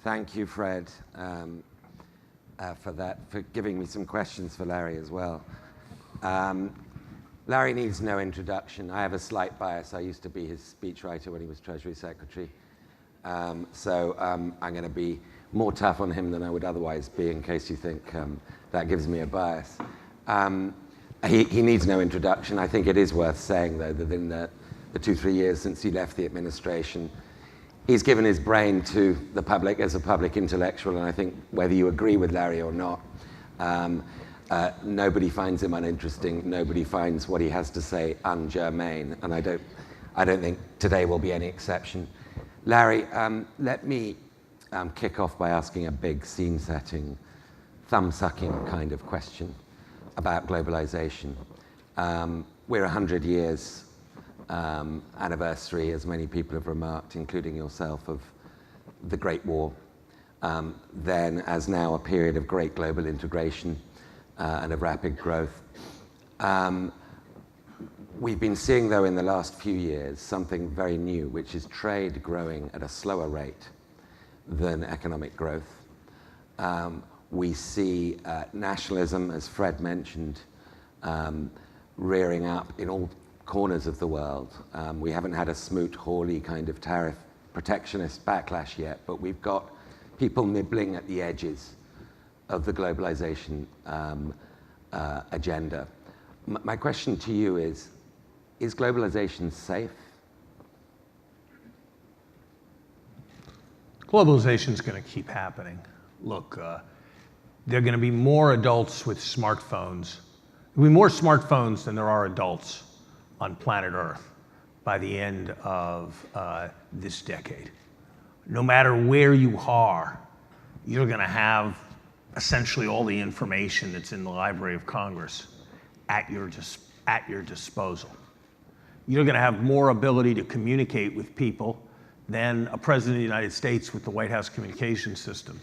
Thank you, Fred, for giving me some questions for Larry as well. Larry needs no introduction. I have a slight bias. I used to be his speechwriter when he was Treasury Secretary. So I'm going to be more tough on him than I would otherwise be, in case you think that gives me a bias. He needs no introduction. I think it is worth saying, though, that in the 2-3 years since he left the administration, he's given his brain to the public as a public intellectual, and I think whether you agree with Larry or not, nobody finds him uninteresting. Nobody finds what he has to say ungermane, and I don't think today will be any exception. Larry, let me kick off by asking a big scene-setting, thumb-sucking kind of question about globalization. We're 100 years anniversary, as many people have remarked, including yourself, of the Great War. Then, as now, a period of great global integration and of rapid growth. We've been seeing, though, in the last few years, something very new, which is trade growing at a slower rate than economic growth. We see nationalism, as Fred mentioned, rearing up in all corners of the world. We haven't had a Smoot-Hawley kind of tariff protectionist backlash yet, but we've got people nibbling at the edges of the globalization agenda. My question to you is globalization safe? Globalization is going to keep happening. Look, there are going to be more adults with smartphones. There will be more smartphones than there are adults on planet Earth by the end of this decade. No matter where you are, you're going to have essentially all the information that's in the Library of Congress at your disposal. You're going to have more ability to communicate with people than a president of the United States with the White House communication system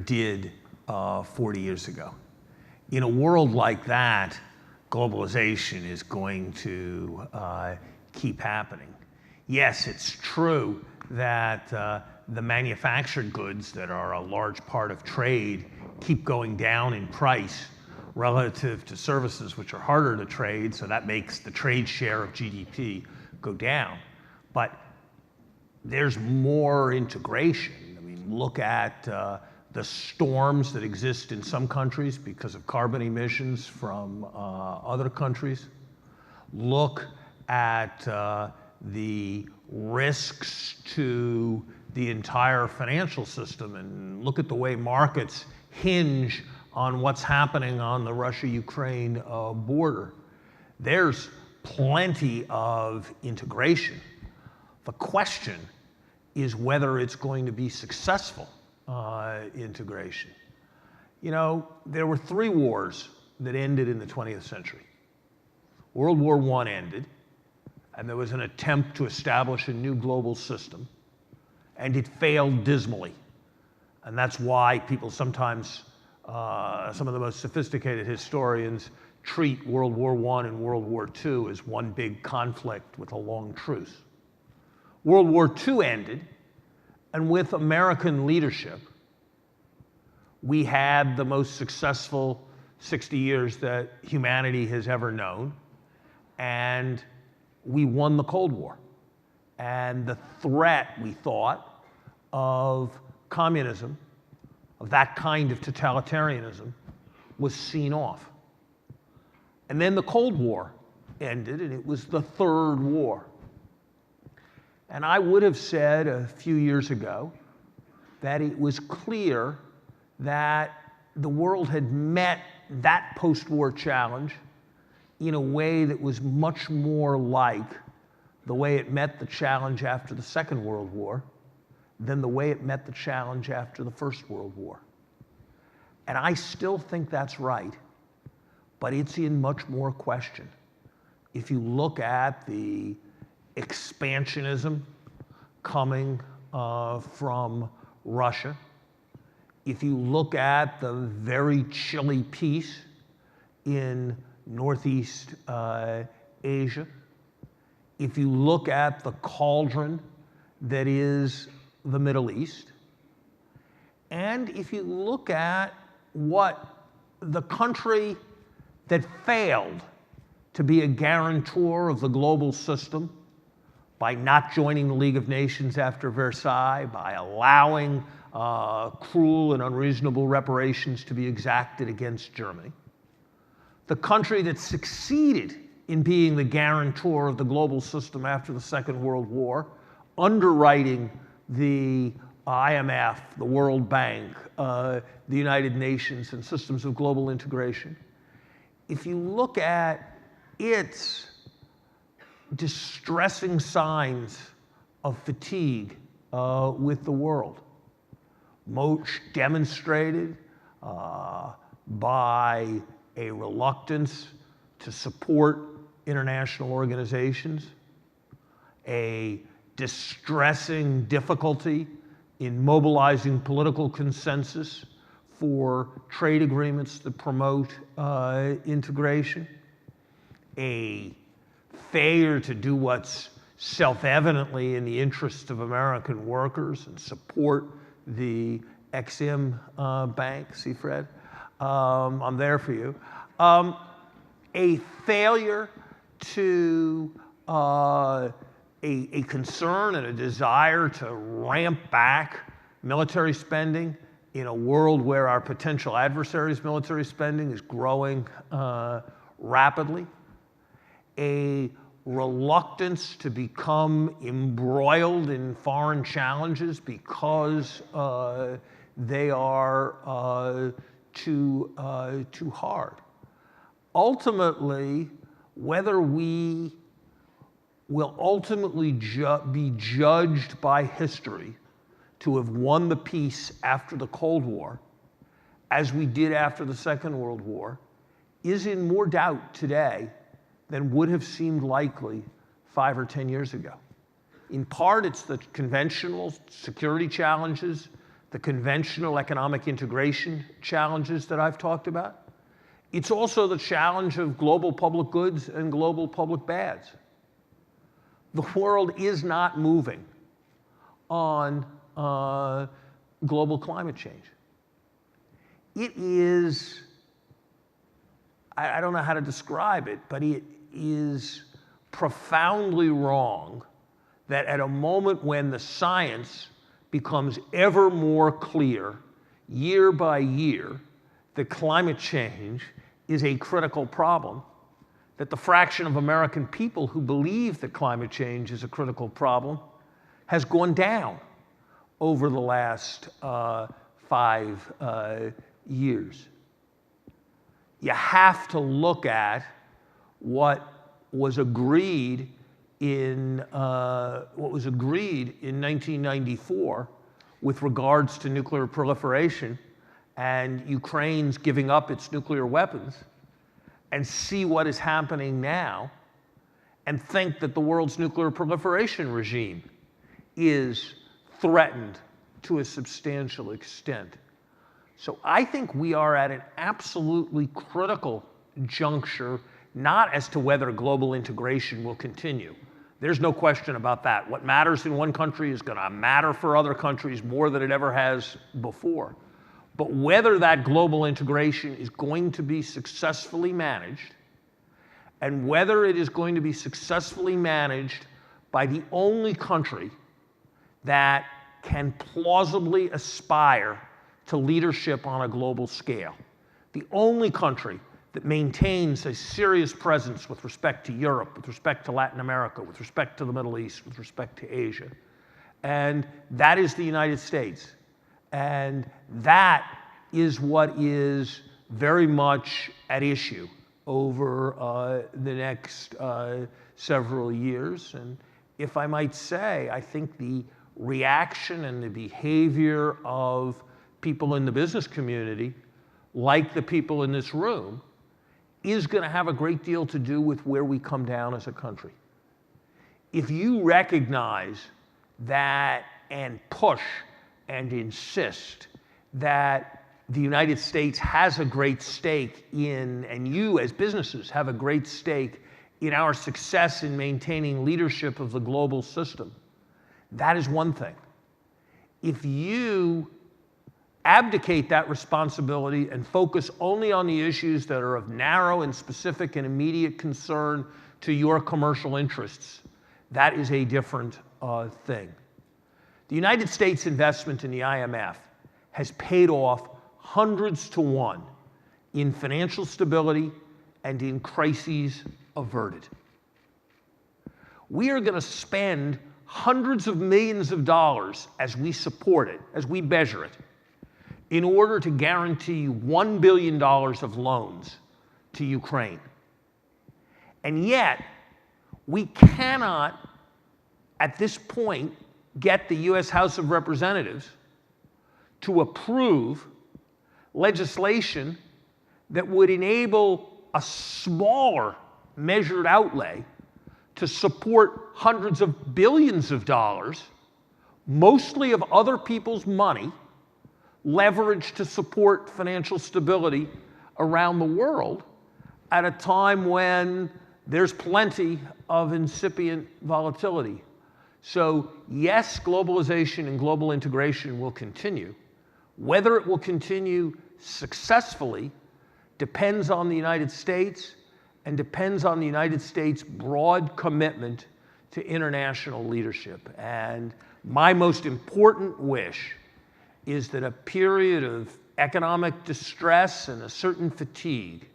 did 40 years ago. In a world like that, globalization is going to keep happening. Yes, it's true that the manufactured goods that are a large part of trade keep going down in price relative to services which are harder to trade, so that makes the trade share of GDP go down. But there's more integration. I mean, look at the storms that exist in some countries because of carbon emissions from other countries. Look at the risks to the entire financial system, and look at the way markets hinge on what's happening on the Russia-Ukraine border. There's plenty of integration. The question is whether it's going to be successful integration. You know, there were 3 wars that ended in the 20th century. World War I ended, and there was an attempt to establish a new global system, and it failed dismally. And that's why people sometimes, some of the most sophisticated historians, treat World War I and World War II as one big conflict with a long truce. World War II ended, and with American leadership, we had the most successful 60 years that humanity has ever known, and we won the Cold War. And the threat, we thought, of communism, of that kind of totalitarianism, was seen off. And then the Cold War ended, and it was the 3rd war. And I would have said a few years ago that it was clear that the world had met that post-war challenge in a way that was much more like the way it met the challenge after the Second World War than the way it met the challenge after the First World War. And I still think that's right, but it's in much more question. If you look at the expansionism coming from Russia, if you look at the very chilly peace in Northeast Asia, if you look at the cauldron that is the Middle East, And if you look at what the country that failed to be a guarantor of the global system by not joining the League of Nations after Versailles, by allowing cruel and unreasonable reparations to be exacted against Germany, the country that succeeded in being the guarantor of the global system after the Second World War, underwriting the IMF, the World Bank, the United Nations, and systems of global integration. If you look at its distressing signs of fatigue with the world, most demonstrated by a reluctance to support international organizations, a distressing difficulty in mobilizing political consensus for trade agreements that promote integration, a failure to do what's self-evidently in the interest of American workers and support the EXIM bank. See, Fred? I'm there for you. A failure to a concern and a desire to ramp back military spending in a world where our potential adversaries' military spending is growing rapidly, a reluctance to become embroiled in foreign challenges because they are too hard. Ultimately, whether we will ultimately be judged by history to have won the peace after the Cold War, as we did after the Second World War, is in more doubt today than would have seemed likely 5 or 10 years ago. In part, it's the conventional security challenges, the conventional economic integration challenges that I've talked about. It's also the challenge of global public goods and global public bads. The world is not moving on global climate change. It is, I don't know how to describe it, but it is profoundly wrong that at a moment when the science becomes ever more clear, year by year, that climate change is a critical problem, that the fraction of American people who believe that climate change is a critical problem has gone down over the last 5 years. You have to look at what was agreed in 1994 with regards to nuclear proliferation and Ukraine's giving up its nuclear weapons, and see what is happening now, and think that the world's nuclear proliferation regime is threatened to a substantial extent. So I think we are at an absolutely critical juncture, not as to whether global integration will continue. There's no question about that. What matters in one country is going to matter for other countries more than it ever has before. But whether that global integration is going to be successfully managed, and whether it is going to be successfully managed by the only country that can plausibly aspire to leadership on a global scale, the only country that maintains a serious presence with respect to Europe, with respect to Latin America, with respect to the Middle East, with respect to Asia, and that is the United States. And that is what is very much at issue over the next several years. And if I might say, I think the reaction and the behavior of people in the business community, like the people in this room, is going to have a great deal to do with where we come down as a country. If you recognize that and push and insist that the United States has a great stake in, and you as businesses have a great stake in our success in maintaining leadership of the global system, that is one thing. If you abdicate that responsibility and focus only on the issues that are of narrow and specific and immediate concern to your commercial interests, that is a different thing. The United States investment in the IMF has paid off hundreds to one in financial stability and in crises averted. We are going to spend hundreds of millions of dollars as we support it, as we measure it, in order to guarantee $1 billion of loans to Ukraine. And yet, we cannot, at this point, get the US House of Representatives to approve legislation that would enable a smaller measured outlay to support hundreds of billions of dollars, mostly of other people's money, leveraged to support financial stability around the world at a time when there's plenty of incipient volatility. So yes, globalization and global integration will continue. Whether it will continue successfully depends on the United States and depends on the United States' broad commitment to international leadership. And my most important wish is that a period of economic distress and a certain fatigue,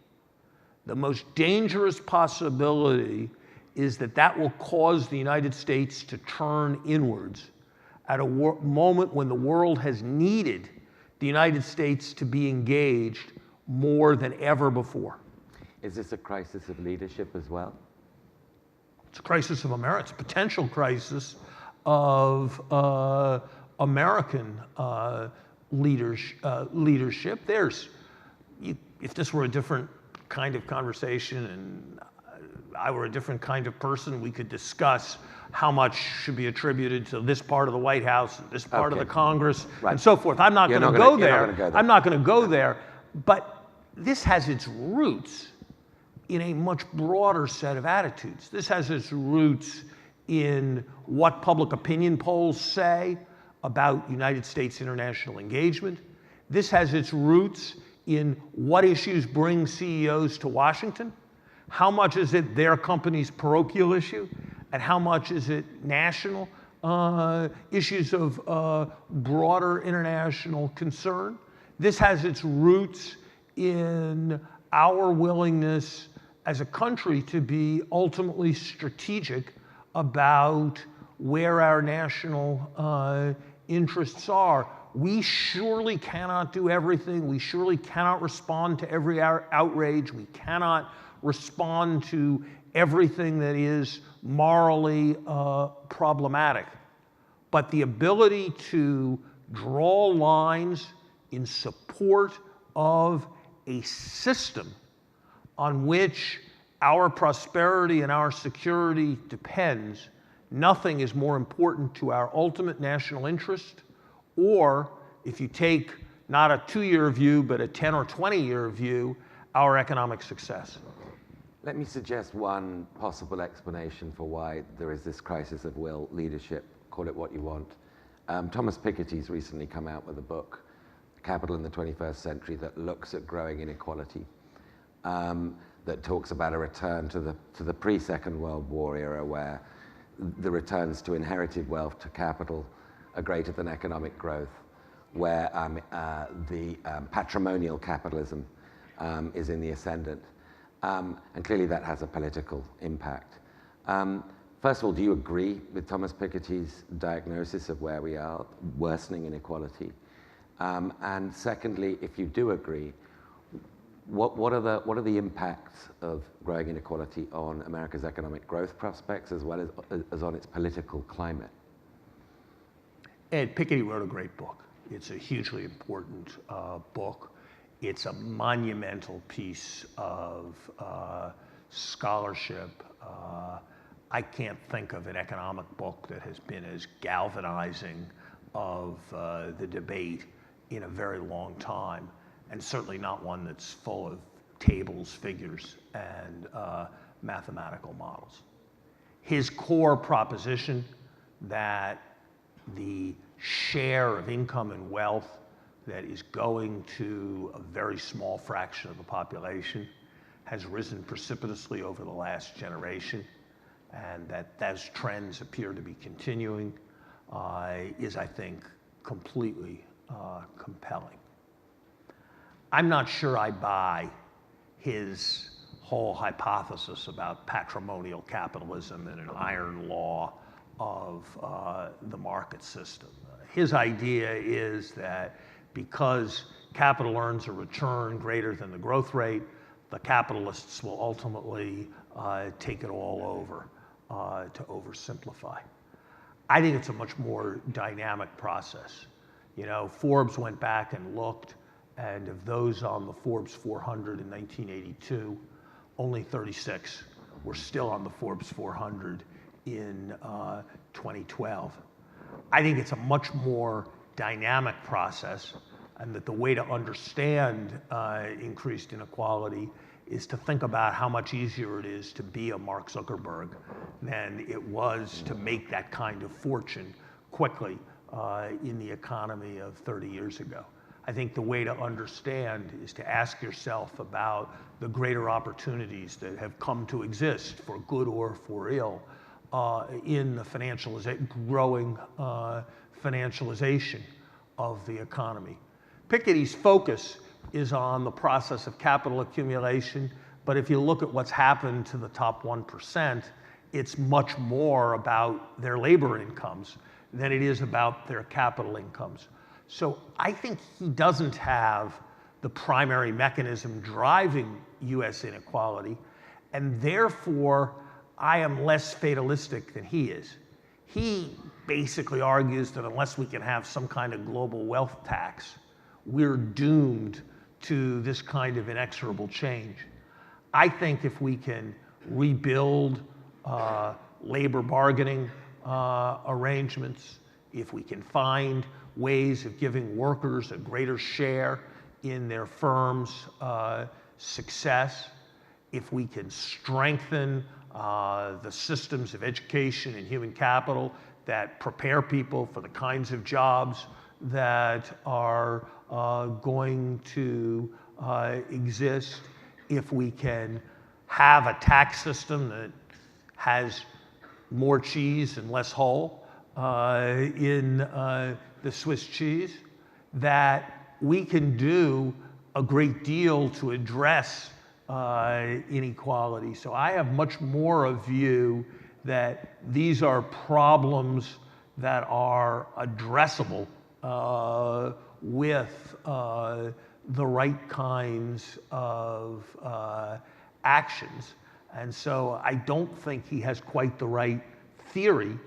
the most dangerous possibility is that that will cause the United States to turn inwards at a moment when the world has needed the United States to be engaged more than ever before. Is this a crisis of leadership as well? It's a crisis of America. It's a potential crisis of American leadership. If this were a different kind of conversation and I were a different kind of person, we could discuss how much should be attributed to this part of the White House, this part of the Congress, and so forth. I'm not going to go there. I'm not going to go there. But this has its roots in a much broader set of attitudes. This has its roots in what public opinion polls say about United States international engagement. This has its roots in what issues bring CEOs to Washington. How much is it their company's parochial issue, and how much is it national issues of broader international concern? This has its roots in our willingness as a country to be ultimately strategic about where our national interests are. We surely cannot do everything. We surely cannot respond to every outrage. We cannot respond to everything that is morally problematic. But the ability to draw lines in support of a system on which our prosperity and our security depends, nothing is more important to our ultimate national interest, or if you take not a 2-year view, but a 10 or 20-year view, our economic success. Let me suggest one possible explanation for why there is this crisis of will leadership, call it what you want. Thomas Piketty's recently come out with a book, Capital in the 21st Century, that looks at growing inequality, that talks about a return to the pre-Second World War era where the returns to inherited wealth, to capital, are greater than economic growth, where the patrimonial capitalism is in the ascendant. And clearly that has a political impact. First of all, do you agree with Thomas Piketty's diagnosis of where we are, worsening inequality? And secondly, if you do agree, what are the impacts of growing inequality on America's economic growth prospects as well as on its political climate? Ed Piketty wrote a great book. It's a hugely important book. It's a monumental piece of scholarship. I can't think of an economic book that has been as galvanizing of the debate in a very long time, and certainly not one that's full of tables, figures, and mathematical models. His core proposition that the share of income and wealth that is going to a very small fraction of the population, has risen precipitously over the last generation, and that those trends appear to be continuing, is, I think, completely compelling. I'm not sure I buy his whole hypothesis about patrimonial capitalism and an iron law of the market system. His idea is that because capital earns a return greater than the growth rate, the capitalists will ultimately take it all over, to oversimplify. I think it's a much more dynamic process. You know, Forbes went back and looked, and of those on the Forbes 400 in 1982, only 36 were still on the Forbes 400 in 2012. I think it's a much more dynamic process, and that the way to understand increased inequality is to think about how much easier it is to be a Mark Zuckerberg than it was to make that kind of fortune quickly in the economy of 30 years ago. I think the way to understand is to ask yourself about the greater opportunities that have come to exist, for good or for ill, in the growing financialization of the economy. Piketty's focus is on the process of capital accumulation, but if you look at what's happened to the top 1%, it's much more about their labor incomes than it is about their capital incomes. So I think he doesn't have the primary mechanism driving US inequality, and therefore I am less fatalistic than he is. He basically argues that unless we can have some kind of global wealth tax, we're doomed to this kind of inexorable change. I think if we can rebuild labor bargaining arrangements, if we can find ways of giving workers a greater share in their firm's success, if we can strengthen the systems of education and human capital that prepare people for the kinds of jobs that are going to exist, if we can have a tax system that has more cheese and less hole in the Swiss cheese, that we can do a great deal to address inequality. So I have much more a view that these are problems that are addressable with the right kinds of actions. And so I don't think he has quite the right theory,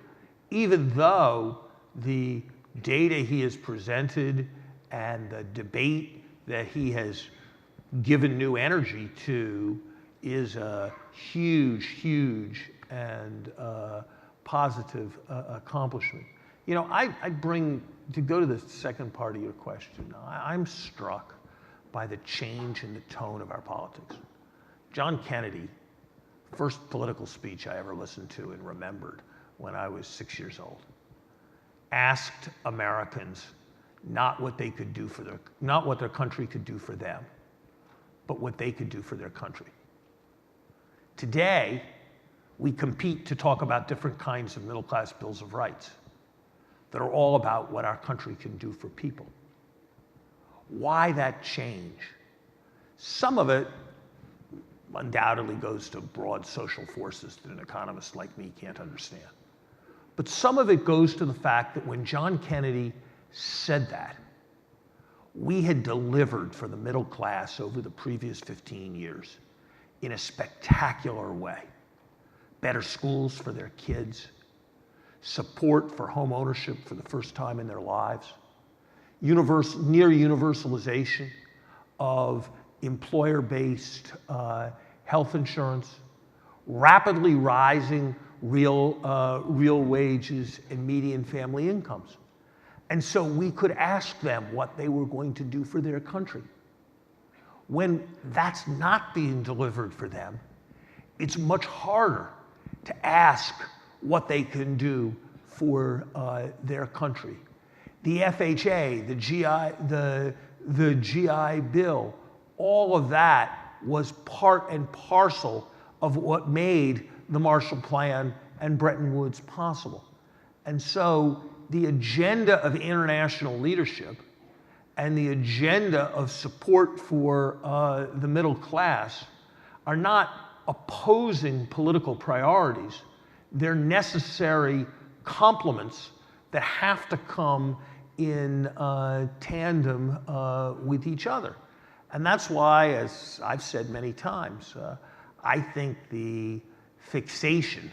even though the data he has presented and the debate that he has given new energy to is a huge, huge and positive accomplishment. You know, I bring, to go to the second part of your question, I'm struck by the change in the tone of our politics. John Kennedy, first political speech I ever listened to and remembered when I was 6 years old, asked Americans not what they could do for not what their country could do for them, but what they could do for their country. Today, we compete to talk about different kinds of middle-class bills of rights that are all about what our country can do for people. Why that change? Some of it undoubtedly goes to broad social forces that an economist like me can't understand. But some of it goes to the fact that when John Kennedy said that, we had delivered for the middle class over the previous 15 years in a spectacular way. Better schools for their kids, support for home ownership for the first time in their lives, near universalization of employer-based health insurance, rapidly rising real wages and median family incomes. And so we could ask them what they were going to do for their country. When that's not being delivered for them, it's much harder to ask what they can do for their country. the FHA, the GI Bill, all of that was part and parcel of what made the Marshall Plan and Bretton Woods possible. And so the agenda of international leadership and the agenda of support for the middle class are not opposing political priorities. They're necessary complements that have to come in tandem with each other. And that's why, as I've said many times, I think the fixation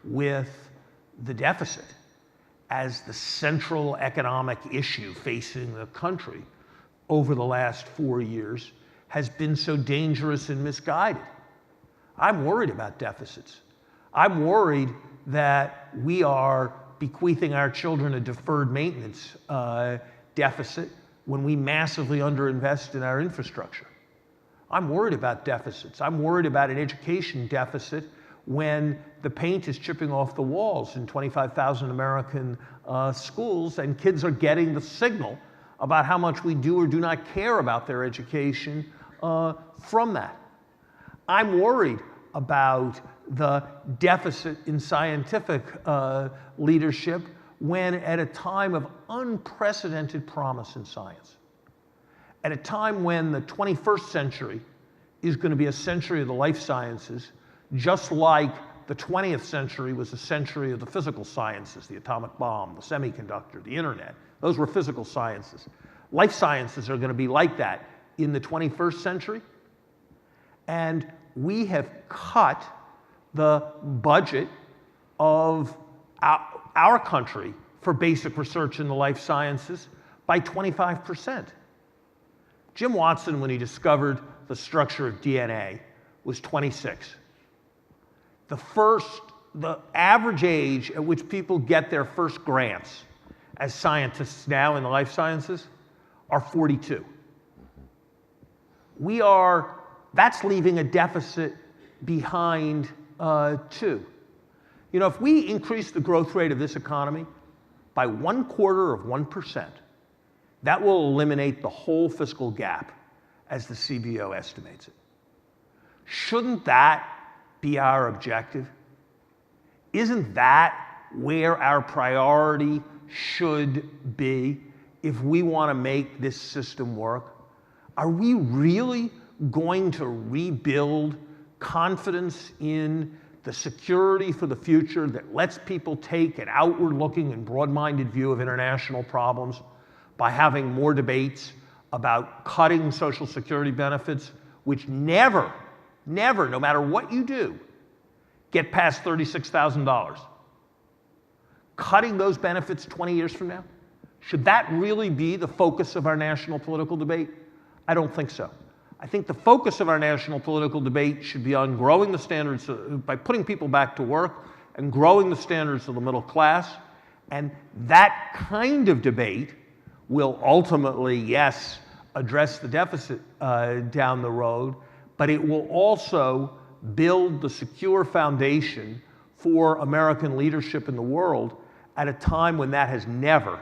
with the deficit as the central economic issue facing the country over the last 4 years has been so dangerous and misguided. I'm worried about deficits. I'm worried that we are bequeathing our children a deferred maintenance deficit when we massively underinvest in our infrastructure. I'm worried about deficits. I'm worried about an education deficit when the paint is chipping off the walls in 25,000 American schools and kids are getting the signal about how much we do or do not care about their education from that. I'm worried about the deficit in scientific leadership when at a time of unprecedented promise in science, at a time when the 21st century is going to be a century of the life sciences, just like the 20th century was a century of the physical sciences, the atomic bomb, the semiconductor, the internet. Those were physical sciences. Life sciences are going to be like that in the 21st century. And we have cut the budget of our country for basic research in the life sciences by 25%. Jim Watson, when he discovered the structure of DNA, was 26. The average age at which people get their first grants as scientists now in the life sciences are 42. That's leaving a deficit behind too. You know, if we increase the growth rate of this economy by 1/4%, that will eliminate the whole fiscal gap as the CBO estimates it. Shouldn't that be our objective? Isn't that where our priority should be if we want to make this system work? Are we really going to rebuild confidence in the security for the future that lets people take an outward-looking and broad-minded view of international problems by having more debates about cutting Social Security benefits, which never, no matter what you do, get past $36,000? Cutting those benefits 20 years from now? Should that really be the focus of our national political debate? I don't think so. I think the focus of our national political debate should be on growing the standards, by putting people back to work and growing the standards of the middle class. And that kind of debate will ultimately, yes, address the deficit down the road, but it will also build the secure foundation for American leadership in the world at a time when that has never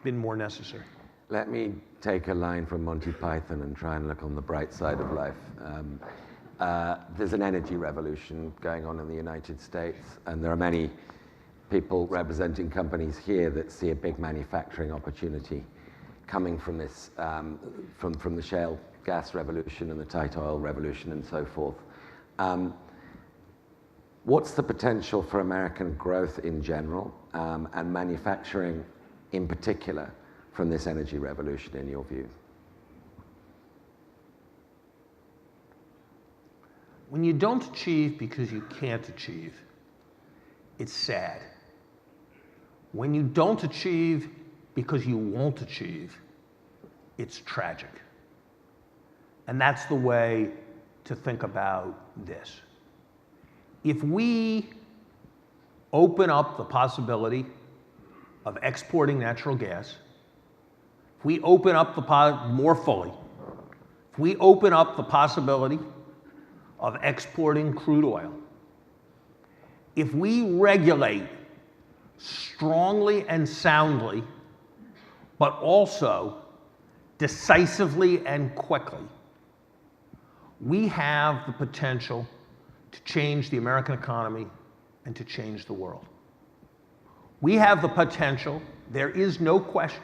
been more necessary. Let me take a line from Monty Python and try and look on the bright side of life. There's an energy revolution going on in the United States, and there are many people representing companies here that see a big manufacturing opportunity coming from this, from the shale gas revolution and the tight oil revolution and so forth. What's the potential for American growth in general and manufacturing in particular from this energy revolution in your view? When you don't achieve because you can't achieve, it's sad. When you don't achieve because you won't achieve, it's tragic. And that's the way to think about this. If we open up the possibility of exporting natural gas, if we open up more fully, if we open up the possibility of exporting crude oil, if we regulate strongly and soundly, but also decisively and quickly, we have the potential to change the American economy and to change the world. We have the potential, there is no question,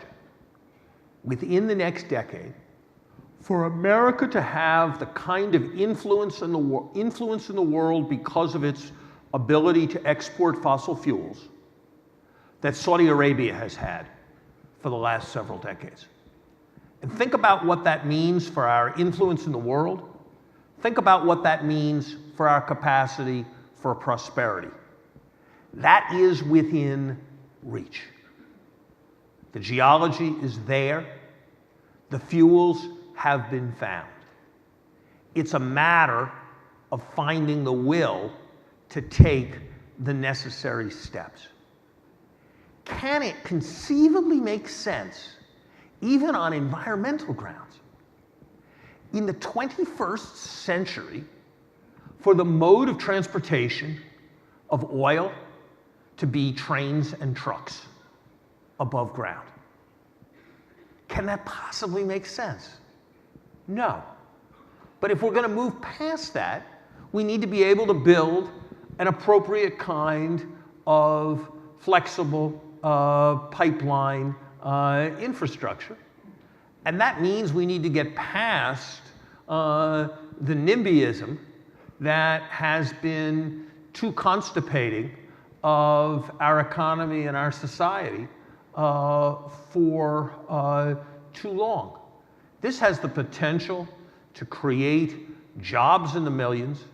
within the next decade, for America to have the kind of influence in the world because of its ability to export fossil fuels that Saudi Arabia has had for the last several decades. And think about what that means for our influence in the world. Think about what that means for our capacity for prosperity. That is within reach. The geology is there. The fuels have been found. It's a matter of finding the will to take the necessary steps. Can it conceivably make sense, even on environmental grounds, in the 21st century, for the mode of transportation of oil to be trains and trucks above ground? Can that possibly make sense? No. But if we're going to move past that, we need to be able to build an appropriate kind of flexible pipeline infrastructure. And that means we need to get past the NIMBYism that has been too constipating of our economy and our society for too long. This has the potential to create jobs in the millions.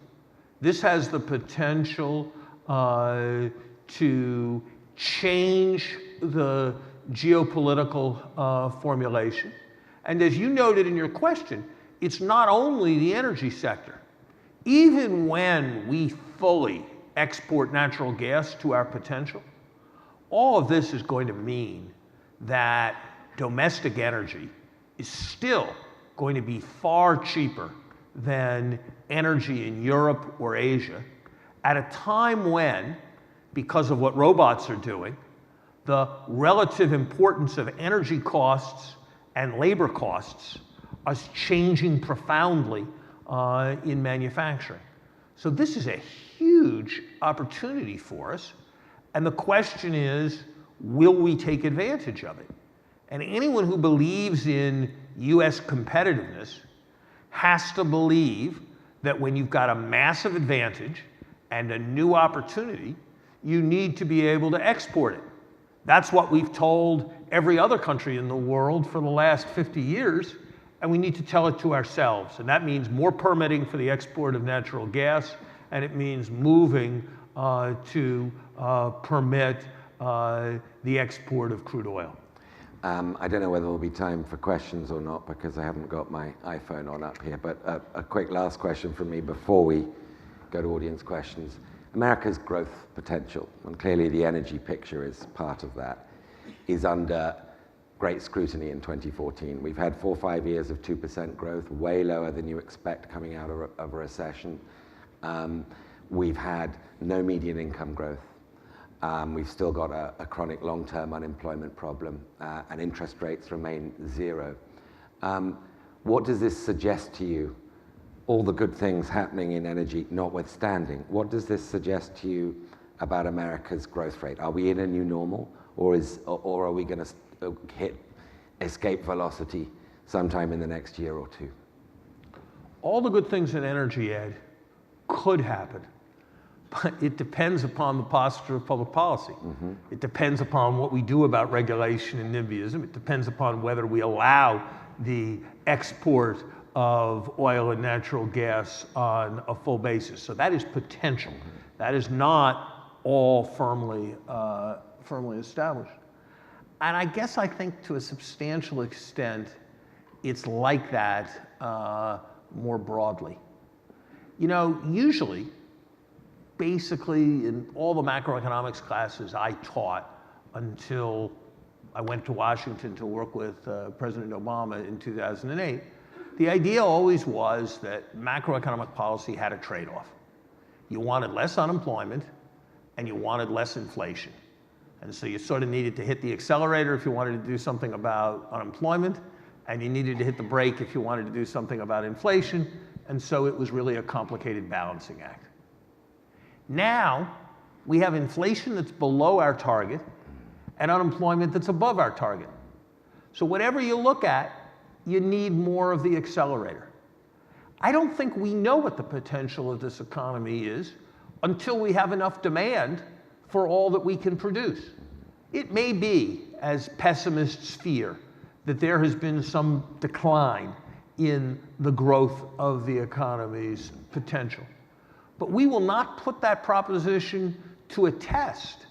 This has the potential to change the geopolitical formulation. And as you noted in your question, it's not only the energy sector. Even when we fully export natural gas to our potential, all of this is going to mean that domestic energy is still going to be far cheaper than energy in Europe or Asia at a time when, because of what robots are doing, the relative importance of energy costs and labor costs is changing profoundly in manufacturing. So this is a huge opportunity for us. And the question is, will we take advantage of it? And anyone who believes in US competitiveness has to believe that when you've got a massive advantage and a new opportunity, you need to be able to export it. That's what we've told every other country in the world for the last 50 years, and we need to tell it to ourselves. And that means more permitting for the export of natural gas, and it means moving to permit the export of crude oil. I don't know whether there'll be time for questions or not because I haven't got my iPhone on up here, but a quick last question from me before we go to audience questions. America's growth potential, and clearly the energy picture is part of that, is under great scrutiny in 2014. We've had 4 or 5 years of 2% growth, way lower than you expect coming out of a recession. We've had no median income growth. We've still got a chronic long-term unemployment problem, and interest rates remain zero. What does this suggest to you? All the good things happening in energy notwithstanding, what does this suggest to you about America's growth rate? Are we in a new normal, or are we going to hit escape velocity sometime in the next year or two? All the good things in energy, Ed, could happen, but it depends upon the posture of public policy. Mm-hmm. It depends upon what we do about regulation and NIMBYism. It depends upon whether we allow the export of oil and natural gas on a full basis. So that is potential. Mm-hmm. That is not all firmly established. And I guess I think to a substantial extent, it's like that more broadly. You know, usually, basically in all the macroeconomics classes I taught until I went to Washington to work with President Obama in 2008, the idea always was that macroeconomic policy had a trade-off. You wanted less unemployment and you wanted less inflation. And so you sort of needed to hit the accelerator if you wanted to do something about unemployment, and you needed to hit the brake if you wanted to do something about inflation. And so it was really a complicated balancing act. Now, we have inflation that's below our target and unemployment that's above our target. So whatever you look at, you need more of the accelerator. I don't think we know what the potential of this economy is until we have enough demand for all that we can produce. It may be, as pessimists fear, that there has been some decline in the growth of the economy's potential. But we will not put that proposition to a test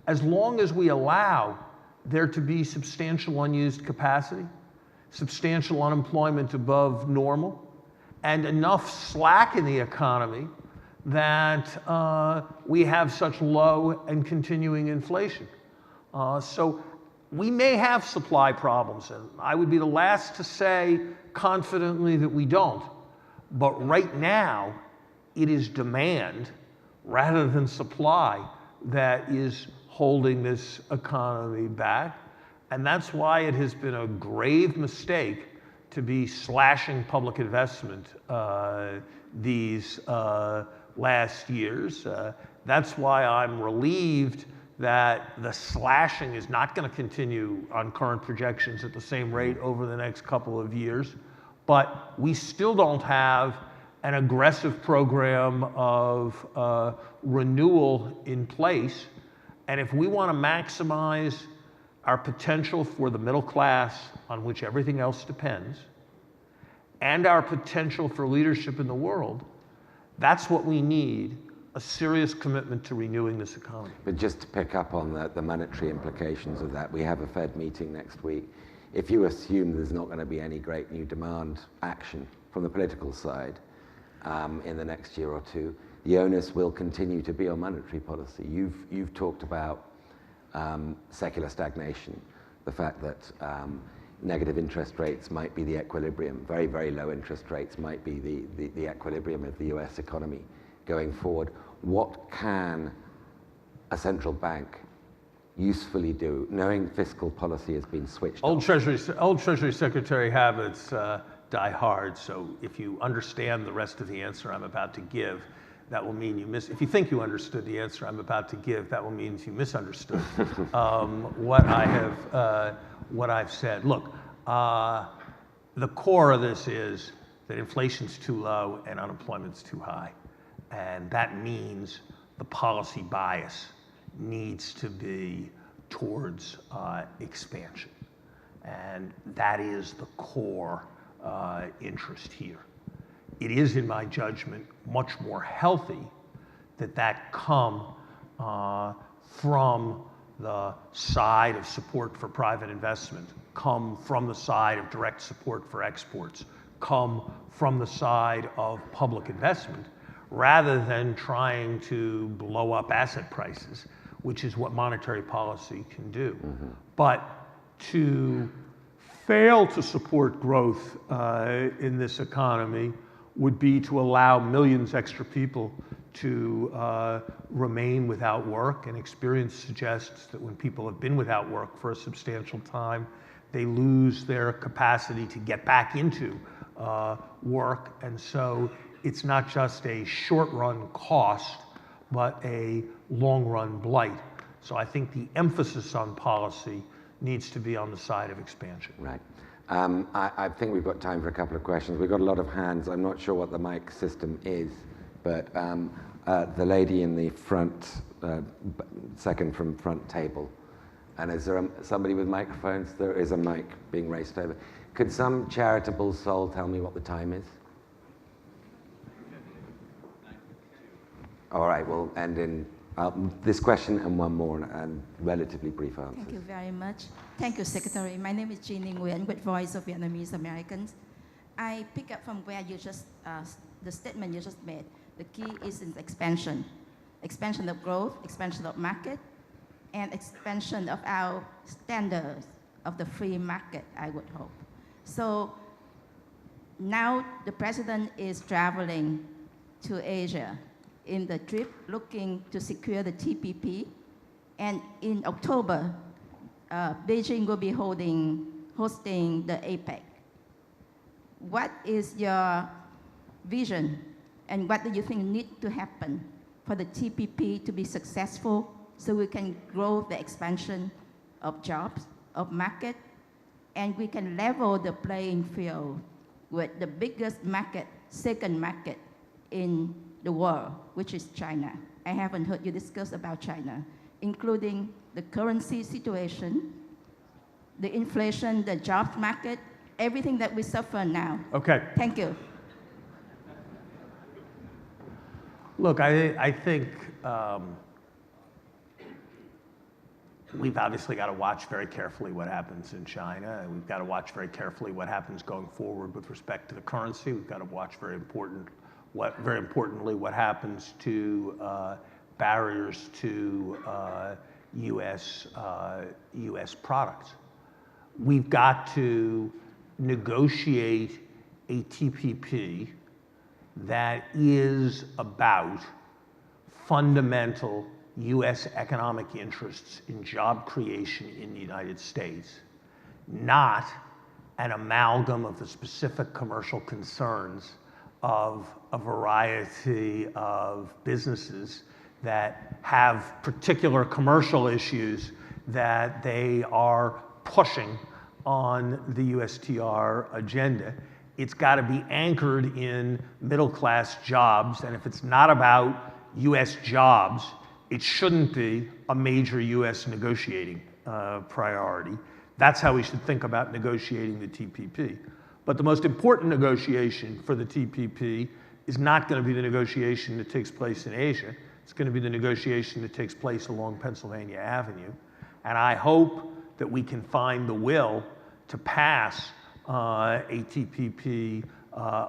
as long as we allow there to be substantial unused capacity, substantial unemployment above normal, and enough slack in the economy that we have such low and continuing inflation. So we may have supply problems, and I would be the last to say confidently that we don't. But right now, it is demand rather than supply that is holding this economy back. And that's why it has been a grave mistake to be slashing public investment these last years. That's why I'm relieved that the slashing is not going to continue on current projections at the same rate over the next couple of years. But we still don't have an aggressive program of renewal in place. And if we want to maximize our potential for the middle class, on which everything else depends, and our potential for leadership in the world, that's what we need, a serious commitment to renewing this economy. But just to pick up on the monetary implications of that, we have a Fed meeting next week. If you assume there's not going to be any great new demand action from the political side in the next year or two, the onus will continue to be on monetary policy. You've talked about secular stagnation, the fact that negative interest rates might be the equilibrium, very, very low interest rates might be the equilibrium of the US economy going forward. What can a central bank usefully do, knowing fiscal policy has been switched old off? Treasury Secretary habits die hard, so if you understand the rest of the answer I'm about to give, that will mean you if you think you understood the answer I'm about to give, that will mean you misunderstood what I've said. Look, the core of this is that inflation's too low and unemployment's too high. And that means the policy bias needs to be towards expansion. And that is the core interest here. It is, in my judgment, much more healthy that come from the side of support for private investment, come from the side of direct support for exports, come from the side of public investment, rather than trying to blow up asset prices, which is what monetary policy can do. Mm-hmm. But to fail to support growth in this economy would be to allow millions extra people to remain without work, and experience suggests that when people have been without work for a substantial time, they lose their capacity to get back into work. And so it's not just a short-run cost, but a long-run blight. So I think the emphasis on policy needs to be on the side of expansion. Right. I think we've got time for a couple of questions. We've got a lot of hands. I'm not sure what the mic system is, but the lady in the front, second from front table. And is there somebody with microphones? There is a mic being raced over. Could some charitable soul tell me what the time is? All right, we'll end in this question and one more, and relatively brief answers. Thank you very much. Thank you, Secretary. My name is Jean Nguyen with Voice of Vietnamese Americans. I pick up from where you just, the statement you just made. The key is in expansion. Expansion of growth, expansion of market, and expansion of our standards of the free market, I would hope. So now the president is traveling to Asia in the trip looking to secure the TPP And in October, Beijing will be hosting the APEC. What is your vision, and what do you think needs to happen for the TPP to be successful so we can grow the expansion of jobs, of market, and we can level the playing field with the biggest market, second market in the world, which is China? I haven't heard you discuss about China, including the currency situation, the inflation, the jobs market, everything that we suffer now. Okay. Thank you. Look, I think we've obviously got to watch very carefully what happens in China, and we've got to watch very carefully what happens going forward with respect to the currency. We've got to watch very importantly what happens to barriers to U.S. products. We've got to negotiate a TPP that is about fundamental U.S. economic interests in job creation in the United States, not an amalgam of the specific commercial concerns of a variety of businesses that have particular commercial issues that they are pushing on the USTR agenda. It's got to be anchored in middle-class jobs, and if it's not about U.S. jobs, it shouldn't be a major U.S. negotiating priority. That's how we should think about negotiating the TPP. But the most important negotiation for the TPP is not going to be the negotiation that takes place in Asia. It's going to be the negotiation that takes place along Pennsylvania Avenue. And I hope that we can find the will to pass a TPP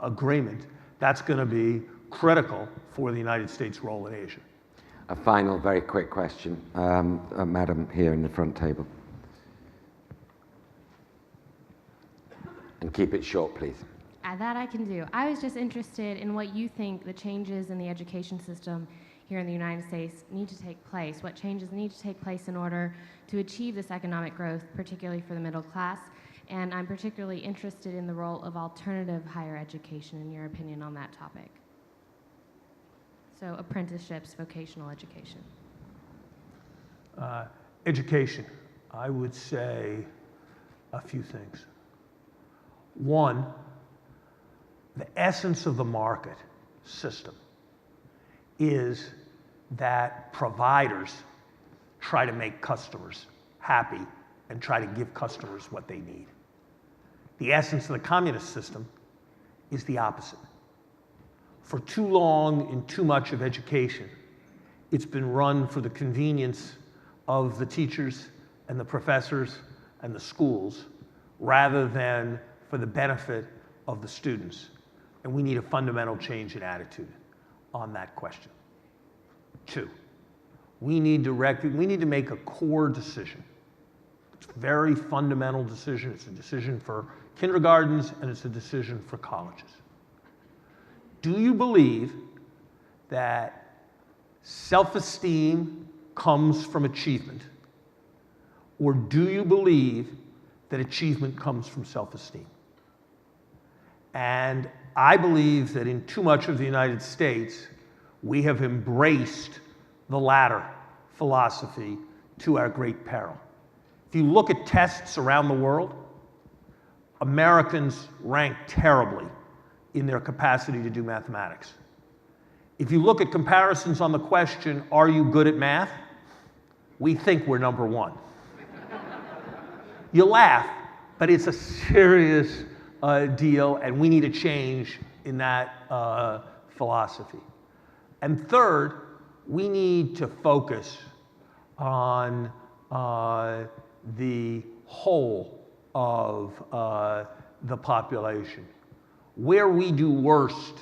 agreement. That's going to be critical for the United States' role in Asia. A final, very quick question, Madam here in the front table. And keep it short, please. That I can do. I was just interested in what you think the changes in the education system here in the United States need to take place. What changes need to take place in order to achieve this economic growth, particularly for the middle class? And I'm particularly interested in the role of alternative higher education, in your opinion on that topic. So apprenticeships, vocational education. Education, I would say a few things. One, the essence of the market system is that providers try to make customers happy and try to give customers what they need. The essence of the communist system is the opposite. For too long in too much of education, it's been run for the convenience of the teachers and the professors and the schools rather than for the benefit of the students. And we need a fundamental change in attitude on that question. Two, we need to make a core decision. It's a very fundamental decision. It's a decision for kindergartens and it's a decision for colleges. Do you believe that self-esteem comes from achievement? Or do you believe that achievement comes from self-esteem? And I believe that in too much of the United States, we have embraced the latter philosophy to our great peril. If you look at tests around the world, Americans rank terribly in their capacity to do mathematics. If you look at comparisons on the question, are you good at math? We think we're number one. You laugh, but it's a serious deal, and we need a change in that philosophy. And third, we need to focus on the whole of the population. Where we do worst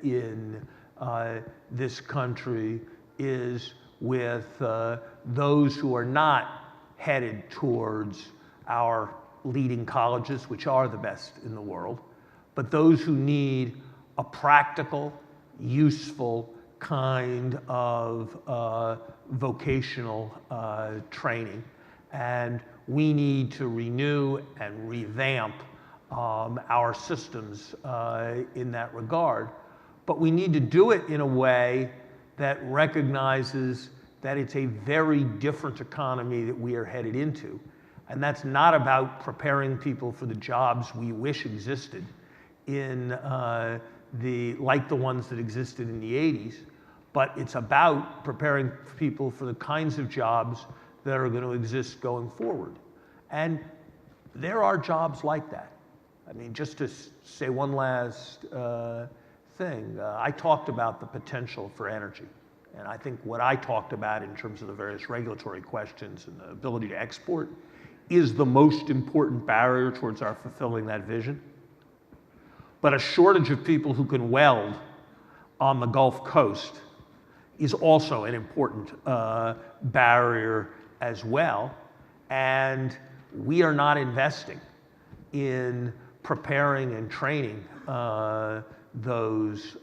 in this country is with those who are not headed towards our leading colleges, which are the best in the world, but those who need a practical, useful kind of vocational training. And we need to renew and revamp our systems in that regard. But we need to do it in a way that recognizes that it's a very different economy that we are headed into. And that's not about preparing people for the jobs we wish existed in like the ones that existed in the 80s, but it's about preparing people for the kinds of jobs that are going to exist going forward. And there are jobs like that. I mean, just to say one last thing, I talked about the potential for energy. And I think what I talked about in terms of the various regulatory questions and the ability to export is the most important barrier towards our fulfilling that vision. But a shortage of people who can weld on the Gulf Coast is also an important barrier as well. And we are not investing in preparing and training those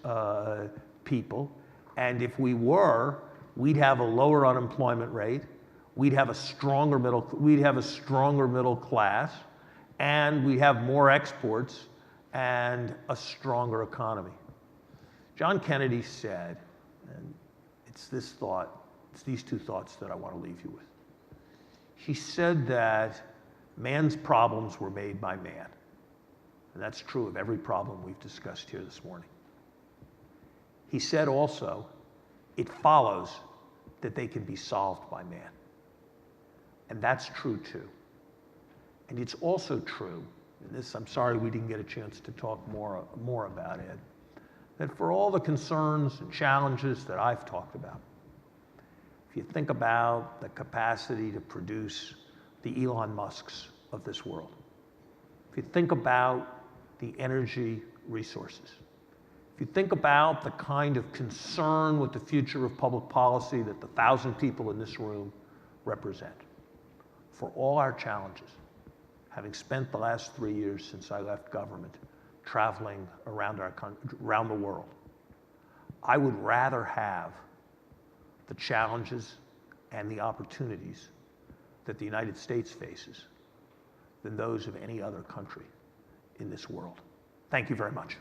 people. And if we were, we'd have a lower unemployment rate, we'd have a stronger middle class, and we'd have more exports and a stronger economy. John Kennedy said, and it's these two thoughts that I want to leave you with. He said that man's problems were made by man. And that's true of every problem we've discussed here this morning. He said also, it follows that they can be solved by man. And that's true too. And it's also true, and this, I'm sorry we didn't get a chance to talk more about it, that for all the concerns and challenges that I've talked about, if you think about the capacity to produce the Elon Musks of this world, if you think about the energy resources, if you think about the kind of concern with the future of public policy that the 1,000 people in this room represent, for all our challenges, having spent the last 3 years since I left government traveling around the world, I would rather have the challenges and the opportunities that the United States faces than those of any other country in this world. Thank you very much.